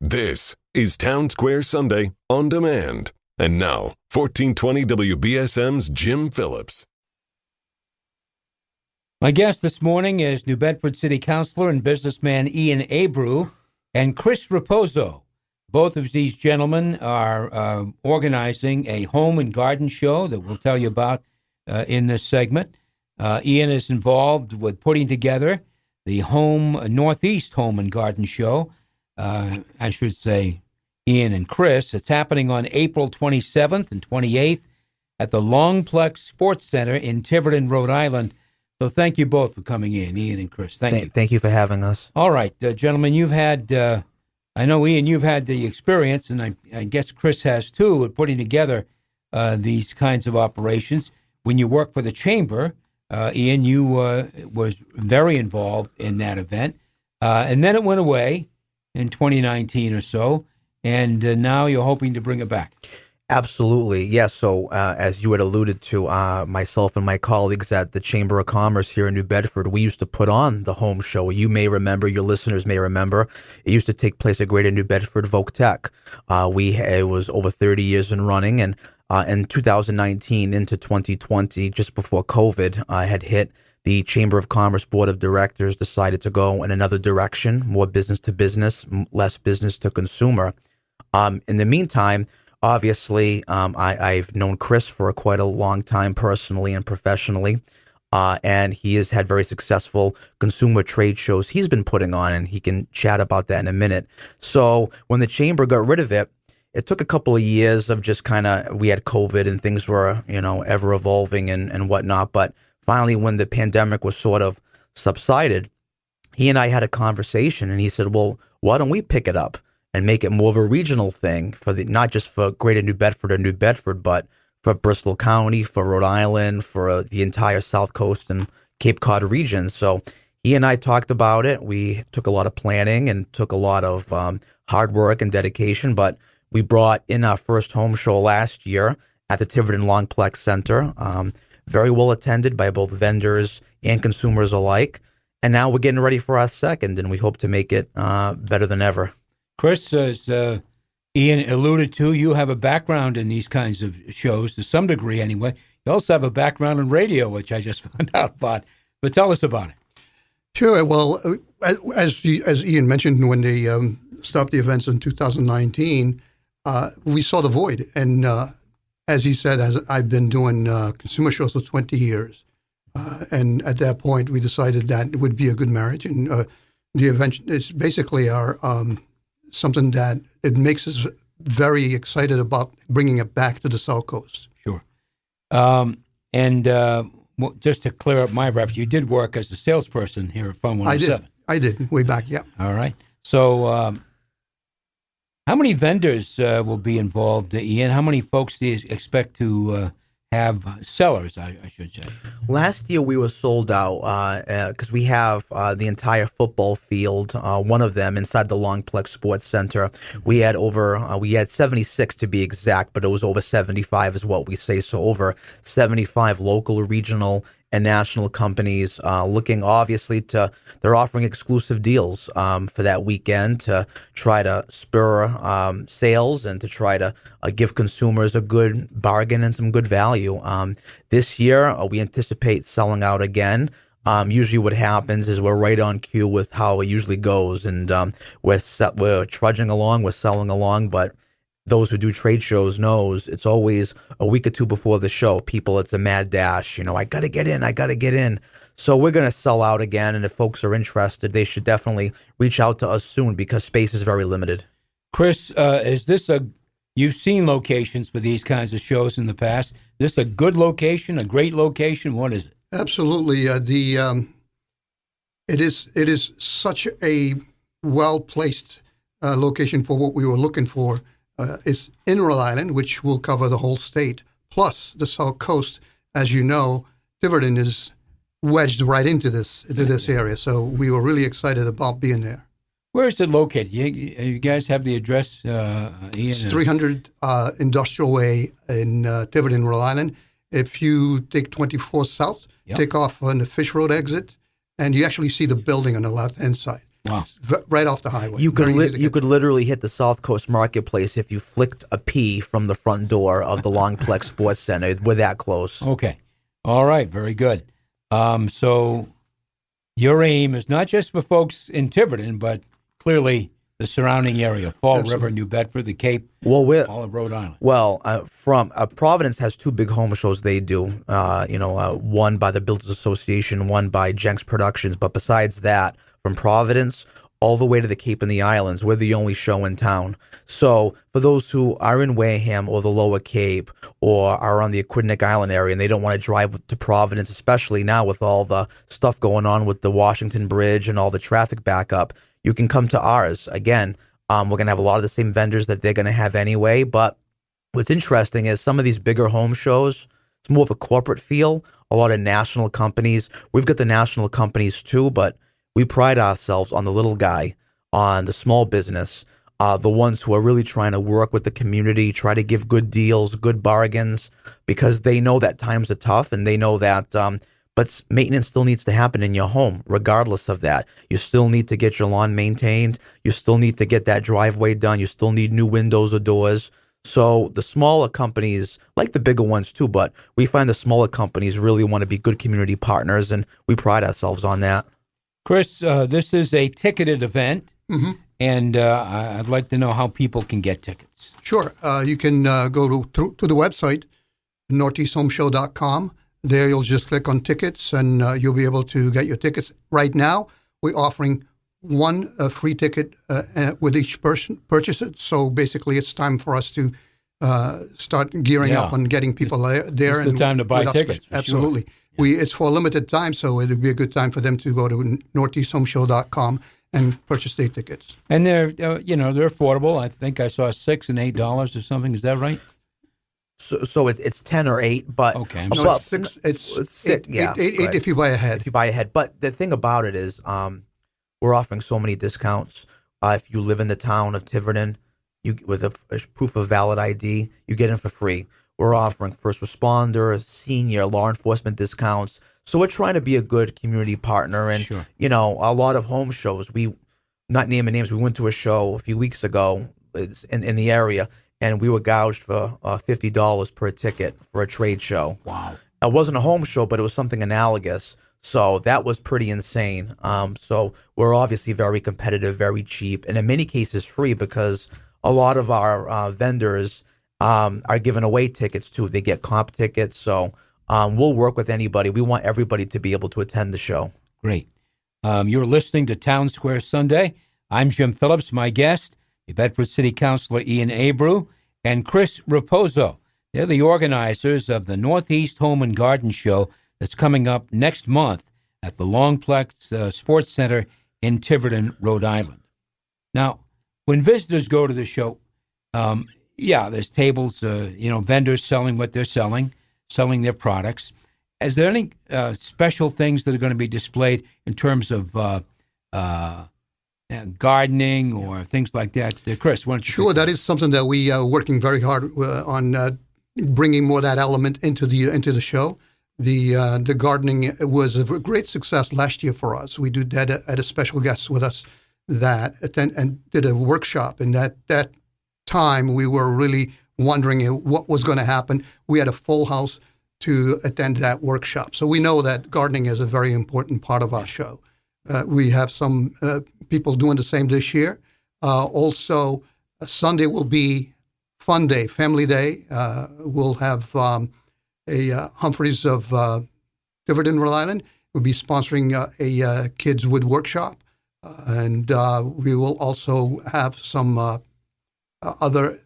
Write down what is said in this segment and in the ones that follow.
This is Town Square Sunday on demand. And now, 1420 WBSM's Jim Phillips. My guest this morning is New Bedford City Councilor and businessman Ian Abreu and Cris Raposo. Both of these gentlemen are organizing a home and garden show that we'll tell you about in this segment. Ian is involved with putting together the Northeast Home and Garden Show. I should say Ian and Cris. It's happening on April 27th and 28th at the Longplex Sports Center in Tiverton, Rhode Island. So thank you both for coming in, Ian and Cris. Thank you. Thank you for having us. All right, gentlemen, you've had, I know, Ian, you've had the experience, and I guess Cris has too, with putting together these kinds of operations. When you work for the Chamber, Ian, you was very involved in that event. And then it went away in 2019 or so, and now you're hoping to bring it back. Absolutely. Yes. So as you had alluded to, myself and my colleagues at the Chamber of Commerce here in New Bedford, we used to put on the home show. You may remember, your listeners may remember, it used to take place at Greater New Bedford Voc-Tech. It was over 30 years in running, and in 2019 into 2020, just before COVID had hit, the Chamber of Commerce Board of Directors decided to go in another direction, more business to business, less business to consumer. In the meantime, obviously, I've known Cris for quite a long time personally and professionally, and he has had very successful consumer trade shows he's been putting on, and he can chat about that in a minute. So when the Chamber got rid of it, it took a couple of years of just we had COVID and things were, ever evolving and whatnot. But finally, when the pandemic was sort of subsided, he and I had a conversation, and he said, well, why don't we pick it up and make it more of a regional thing for not just for Greater New Bedford or New Bedford, but for Bristol County, for Rhode Island, for the entire South Coast and Cape Cod region. So he and I talked about it. We took a lot of planning and took a lot of hard work and dedication, but we brought in our first home show last year at the Tiverton Longplex Center. Very well attended by both vendors and consumers alike. And now we're getting ready for our second, and we hope to make it better than ever. Cris, as Ian alluded to, you have a background in these kinds of shows, to some degree anyway. You also have a background in radio, which I just found out about. But tell us about it. Sure. Well, as Ian mentioned, when they stopped the events in 2019, we saw the void. And as he said, I've been doing consumer shows for 20 years. And at that point, we decided that it would be a good marriage. And the event is basically something that it makes us very excited about bringing it back to the South Coast. Sure. Just to clear up my reference, you did work as a salesperson here at Phone 107. I did, way back, yeah. All right. So how many vendors will be involved, Ian? How many folks do you expect to have sellers, I should say? Last year we were sold out because we have the entire football field, one of them inside the Longplex Sports Center. We had 76 to be exact, but it was over 75 is what we say. So over 75 local, regional, and national companies looking obviously they're offering exclusive deals for that weekend to try to spur sales and to try to give consumers a good bargain and some good value. This year, we anticipate selling out again. Usually what happens is we're right on cue with how it usually goes, and we're trudging along, we're selling along, but those who do trade shows knows it's always a week or two before the show. It's a mad dash. I got to get in. So we're going to sell out again. And if folks are interested, they should definitely reach out to us soon because space is very limited. Cris, you've seen locations for these kinds of shows in the past. Is this a good location, a great location? What is it? Absolutely. It is such a well-placed location for what we were looking for. It's in Rhode Island, which will cover the whole state, plus the South Coast. As you know, Tiverton is wedged right into this area, so we were really excited about being there. Where is it located? You guys have the address, Ian? It's 300 Industrial Way in Tiverton, Rhode Island. If you take 24 South, take off on the Fish Road exit, and you actually see the building on the left-hand side. Wow. Right off the highway. You could Very easy to you get could literally hit the South Coast Marketplace if you flicked a P from the front door of the Longplex Sports Center. We're that close. Okay. All right. Very good. So your aim is not just for folks in Tiverton, but clearly the surrounding area, Fall River, New Bedford, the Cape, all of Rhode Island. Well, from Providence has two big home shows they do. One by the Builders Association, one by Jenks Productions. But besides that, from Providence all the way to the Cape and the Islands, we're the only show in town. So for those who are in Wareham or the Lower Cape or are on the Aquidneck Island area and they don't want to drive to Providence, especially now with all the stuff going on with the Washington Bridge and all the traffic backup, you can come to ours. Again, we're going to have a lot of the same vendors that they're going to have anyway. But what's interesting is some of these bigger home shows, it's more of a corporate feel, a lot of national companies. We've got the national companies too, but we pride ourselves on the little guy, on the small business, the ones who are really trying to work with the community, try to give good deals, good bargains, because they know that times are tough and they know that but maintenance still needs to happen in your home, regardless of that. You still need to get your lawn maintained. You still need to get that driveway done. You still need new windows or doors. So the smaller companies, like the bigger ones too, but we find the smaller companies really want to be good community partners, and we pride ourselves on that. Chris, this is a ticketed event, and I'd like to know how people can get tickets. Sure. You can go to the website, northeasthomeshow.com. There you'll just click on tickets, and you'll be able to get your tickets. Right now, we're offering one free ticket with each person purchases. So basically, it's time for us to start gearing up on getting people there. It's the time to buy tickets. Absolutely. Sure. Yeah. It's for a limited time, so it'd be a good time for them to go to northeasthomeshow.com and purchase their tickets. And they're they're affordable. I think I saw $6 and $8 or something. Is that right? So it's 10 or 8, but okay. No, it's 6. It's 6. Eight if you buy ahead. If you buy ahead, but the thing about it is, we're offering so many discounts. If you live in the town of Tiverton, you with a proof of valid ID, you get in for free. We're offering first responder, senior, law enforcement discounts. So we're trying to be a good community partner, and sure. A lot of home shows. We not naming names. We went to a show a few weeks ago in the area. And we were gouged for $50 per ticket for a trade show. Wow. It wasn't a home show, but it was something analogous. So that was pretty insane. So we're obviously very competitive, very cheap, and in many cases free, because a lot of our vendors are giving away tickets too. They get comp tickets. So we'll work with anybody. We want everybody to be able to attend the show. Great. You're listening to Town Square Sunday. I'm Jim Phillips. My guest, New Bedford City Councilor Ian Abreu and Chris Raposo. They're the organizers of the Northeast Home and Garden Show that's coming up next month at the Longplex Sports Center in Tiverton, Rhode Island. Now, when visitors go to the show, there's tables, vendors selling what they're selling their products. Is there any special things that are going to be displayed in terms of gardening or things like that? Chris, why don't you? Sure, that is something that we are working very hard on bringing more of that element into the show. The gardening was a great success last year for us. We did that at a special guest with us that attended and did a workshop. And that time we were really wondering what was going to happen. We had a full house to attend that workshop. So we know that gardening is a very important part of our show. We have some people doing the same this year. Also, Sunday will be Fun Day, Family Day. We'll have a Humphreys of Tiverton, Rhode Island. We'll be sponsoring a kids' wood workshop. And we will also have some other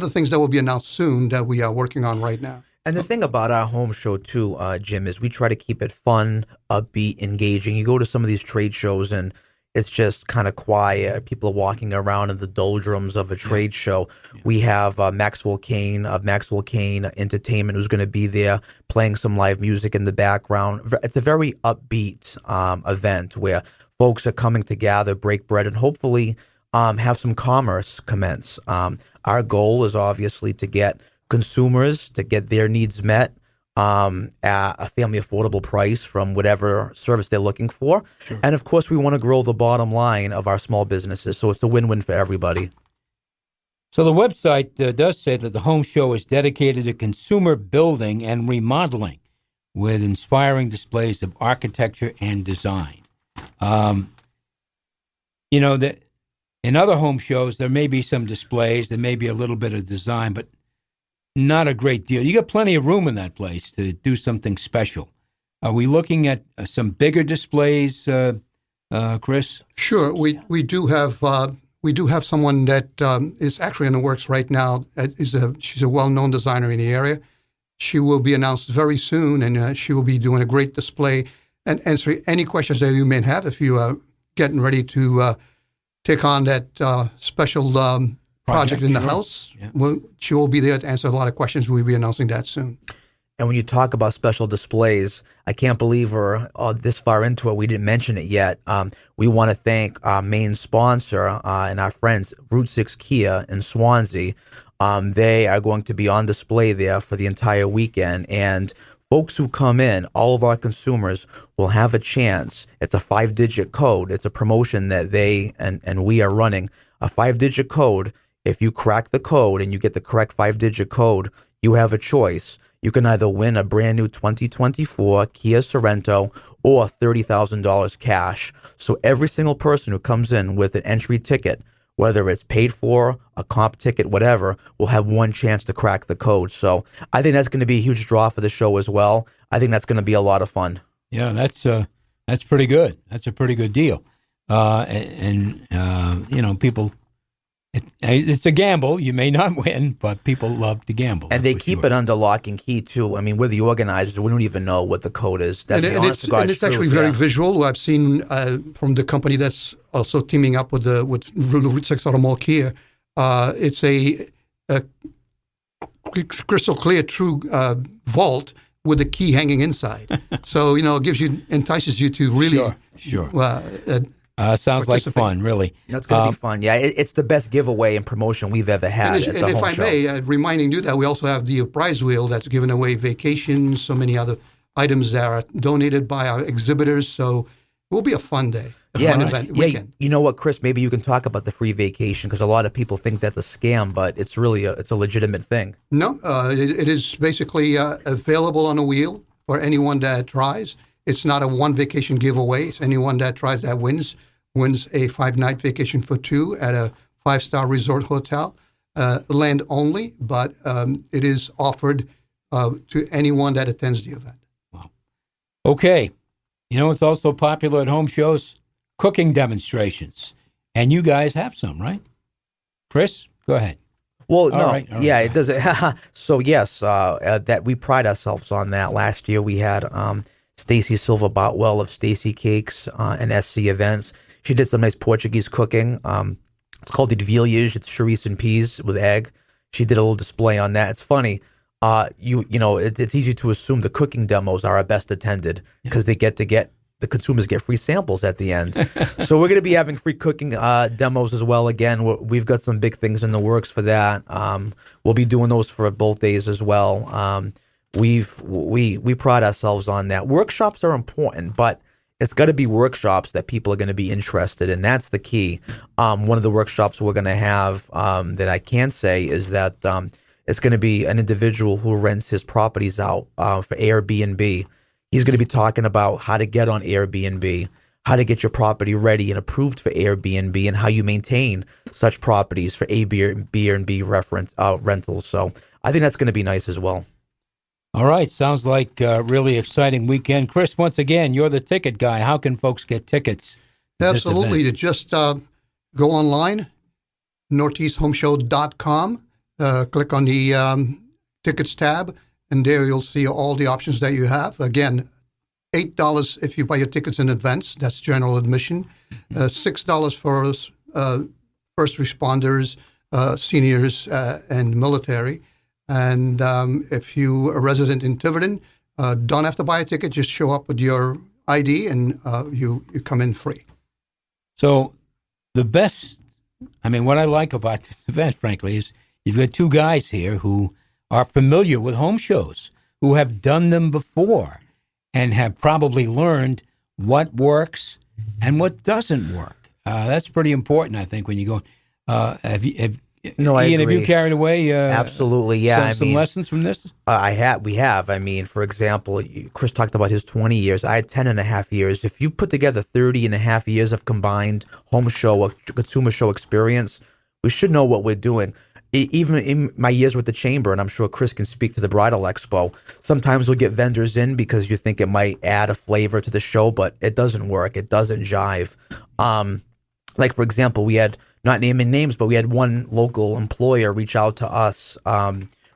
things that will be announced soon that we are working on right now. And the thing about our home show, too, Jim, is we try to keep it fun, upbeat, engaging. You go to some of these trade shows, and it's just kind of quiet. People are walking around in the doldrums of a trade show. Yeah. We have Maxwell Kane of Maxwell Kane Entertainment, who's going to be there playing some live music in the background. It's a very upbeat event where folks are coming to gather, break bread, and hopefully have some commerce commence. Our goal is obviously to get consumers, to get their needs met, at a family affordable price from whatever service they're looking for. Sure. And of course, we want to grow the bottom line of our small businesses. So it's a win-win for everybody. So the website does say that the home show is dedicated to consumer building and remodeling with inspiring displays of architecture and design. That in other home shows, there may be some displays, there may be a little bit of design, but not a great deal. You got plenty of room in that place to do something special. Are we looking at some bigger displays, Chris? Sure, we do have someone that is actually in the works right now. She's a well-known designer in the area. She will be announced very soon, and she will be doing a great display and answering any questions that you may have if you are getting ready to take on that special project in the house. Yeah. She will be there to answer a lot of questions. We'll be announcing that soon. And when you talk about special displays, I can't believe we're this far into it. We didn't mention it yet. We want to thank our main sponsor and our friends, Route 6 Kia in Swansea. They are going to be on display there for the entire weekend. And folks who come in, all of our consumers will have a chance. It's a 5-digit code. It's a promotion that they and we are running. A 5-digit code. If you crack the code and you get the correct 5-digit code, you have a choice. You can either win a brand new 2024 Kia Sorento or $30,000 cash. So every single person who comes in with an entry ticket, whether it's paid for, a comp ticket, whatever, will have one chance to crack the code. So I think that's going to be a huge draw for the show as well. I think that's going to be a lot of fun. Yeah, that's pretty good. That's a pretty good deal. People. It's a gamble. You may not win, but people love to gamble. And they keep it under lock and key, too. I mean, we're the organizers. We don't even know what the code is. That's it's actually very visual. I've seen from the company that's also teaming up with Route 6 Automotive Kia. It's a crystal clear, true vault with a key hanging inside. So, it entices you to really... Sure. Sounds like fun, really. That's going to be fun. Yeah, it's the best giveaway and promotion we've ever had at the home show. And if I may, reminding you that we also have the prize wheel that's giving away vacations, so many other items that are donated by our exhibitors. So it will be a fun day, fun event, weekend. You know what, Chris? Maybe you can talk about the free vacation because a lot of people think that's a scam, but it's really it's a legitimate thing. No, it is basically available on a wheel for anyone that tries. It's not a one vacation giveaway. It's anyone that tries that wins a 5-night vacation for 2 at a 5-star resort hotel, land only, but it is offered to anyone that attends the event. Wow. Okay. It's also popular at home shows, cooking demonstrations. And you guys have some, right? Chris, go ahead. Well, all right, it doesn't. So, yes, that we pride ourselves on that. Last year we had Stacy Silva Botwell of Stacy Cakes and SC Events. She did some nice Portuguese cooking. It's called idvilhas. It's chorizo and peas with egg. She did a little display on that. It's funny. It's easy to assume the cooking demos are our best attended because the consumers get free samples at the end. So we're going to be having free cooking demos as well. Again, we've got some big things in the works for that. We'll be doing those for both days as well. We pride ourselves on that. Workshops are important, but it's got to be workshops that people are going to be interested in. That's the key. One of the workshops we're going to have that I can say is that it's going to be an individual who rents his properties out for Airbnb. He's going to be talking about how to get on Airbnb, how to get your property ready and approved for Airbnb, and how you maintain such properties for Airbnb rentals. So I think that's going to be nice as well. All right. Sounds like a really exciting weekend. Chris, once again, you're the ticket guy. How can folks get tickets? Absolutely. To just go online, northeasthomeshow.com, click on the tickets tab, and there you'll see all the options that you have. Again, $8 if you buy your tickets in advance. That's general admission. $6 for first responders, seniors, and military. And if you are a resident in Tiverton, don't have to buy a ticket. Just show up with your ID and you come in free. So what I like about this event, frankly, is you've got two guys here who are familiar with home shows, who have done them before and have probably learned what works and what doesn't work. That's pretty important, I think, when you go. No, Ian, I agree. have you carried away? Absolutely, yeah. Some lessons from this? We have. I mean, for example, Chris talked about his 20 years. I had 10 and a half years. If you put together 30 and a half years of combined home show, consumer show experience, we should know what we're doing. Even in my years with the Chamber, and I'm sure Chris can speak to the Bridal Expo, sometimes we'll get vendors in because you think it might add a flavor to the show, but it doesn't work. It doesn't jive. Like, for example, we had, not naming names, but we had one local employer reach out to us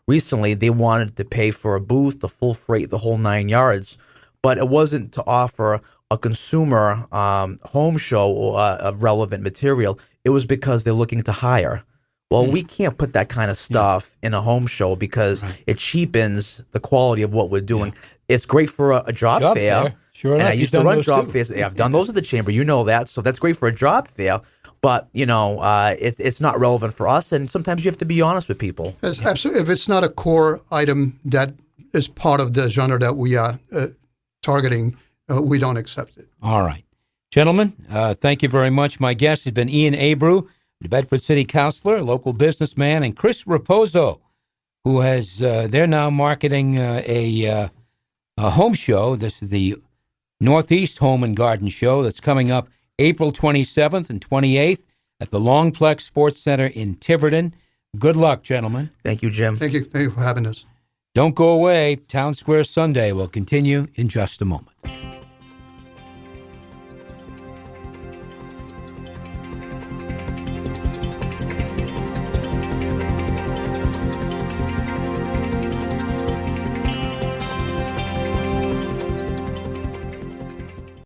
recently. They wanted to pay for a booth, the full freight, the whole 9 yards, but it wasn't to offer a consumer home show or relevant material. It was because they're looking to hire. Well, we can't put that kind of stuff in a home show because it cheapens the quality of what we're doing. It's great for a job fair. Sure and enough. I used to run job fairs. Yeah, I've done those at the Chamber. You know that. So that's great for a job fair. But, it's not relevant for us. And sometimes you have to be honest with people. Yes, absolutely. If it's not a core item that is part of the genre that we are targeting, we don't accept it. All right. Gentlemen, thank you very much. My guest has been Ian Abreu, the Bedford City Councilor, local businessman, and Cris Raposo, who has, they're now marketing a home show. This is the Northeast Home and Garden Show that's coming up April 27th and 28th at the Longplex Sports Center in Tiverton. Good luck, gentlemen. Thank you, Jim. Thank you for having us. Don't go away. Town Square Sunday will continue in just a moment.